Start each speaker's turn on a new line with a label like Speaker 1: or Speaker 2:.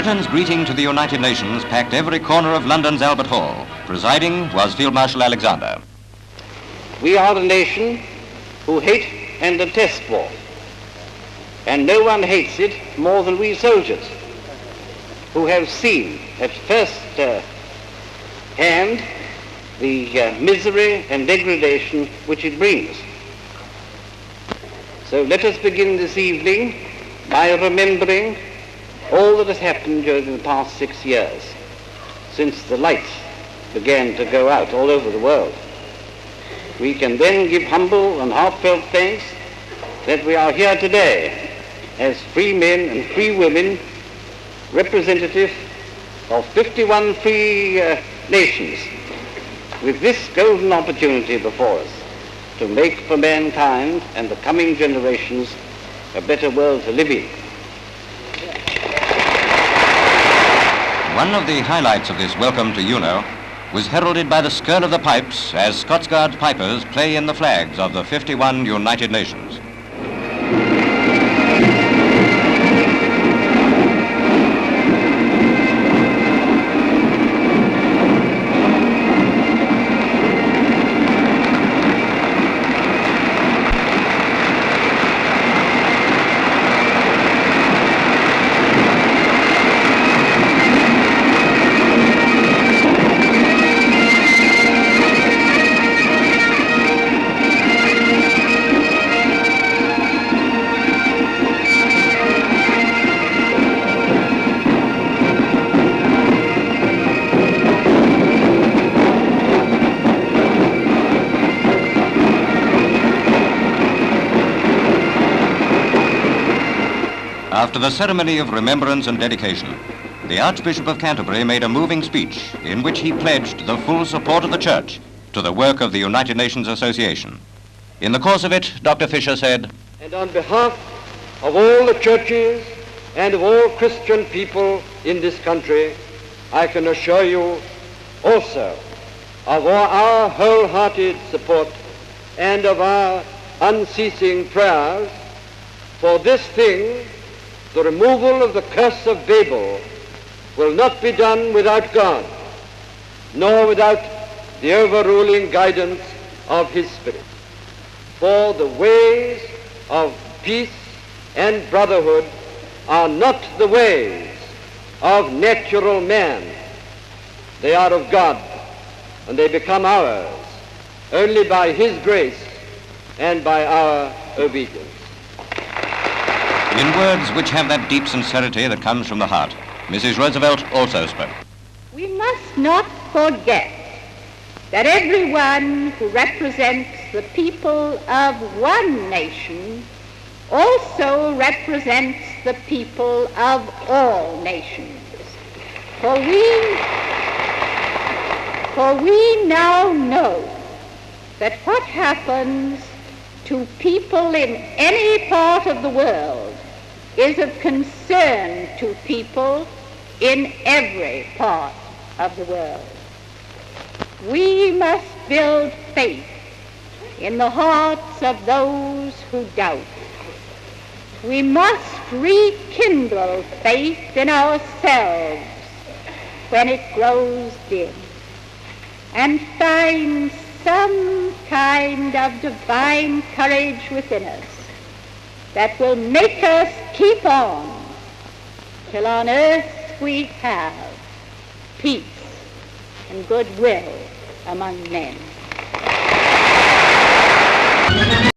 Speaker 1: Britain's greeting to the United Nations packed every corner of London's Albert Hall. Presiding was Field Marshal Alexander.
Speaker 2: We are a nation who hate and detest war, and no one hates it more than we soldiers, who have seen at first hand the misery and degradation which it brings. So let us begin this evening by remembering all that has happened during the past 6 years, since the lights began to go out all over the world. We can then give humble and heartfelt thanks that we are here today as free men and free women, representative of 51 free nations, with this golden opportunity before us to make for mankind and the coming generations a better world to live in.
Speaker 1: One of the highlights of this welcome to UNO was heralded by the skirl of the pipes as Scots Guards pipers play in the flags of the 51 United Nations. After the ceremony of remembrance and dedication, the Archbishop of Canterbury made a moving speech in which he pledged the full support of the Church to the work of the United Nations Association. In the course of it, Dr. Fisher said,
Speaker 3: "And on behalf of all the churches and of all Christian people in this country, I can assure you also of our wholehearted support and of our unceasing prayers for this thing. The removal of the curse of Babel will not be done without God, nor without the overruling guidance of His Spirit. For the ways of peace and brotherhood are not the ways of natural man. They are of God, and they become ours only by His grace and by our obedience."
Speaker 1: In words which have that deep sincerity that comes from the heart, Mrs. Roosevelt also spoke.
Speaker 4: We must not forget that everyone who represents the people of one nation also represents the people of all nations. For we now know that what happens to people in any part of the world is of concern to people in every part of the world. We must build faith in the hearts of those who doubt. We must rekindle faith in ourselves when it grows dim, and find some kind of divine courage within us that will make us keep on till on earth we have peace and goodwill among men.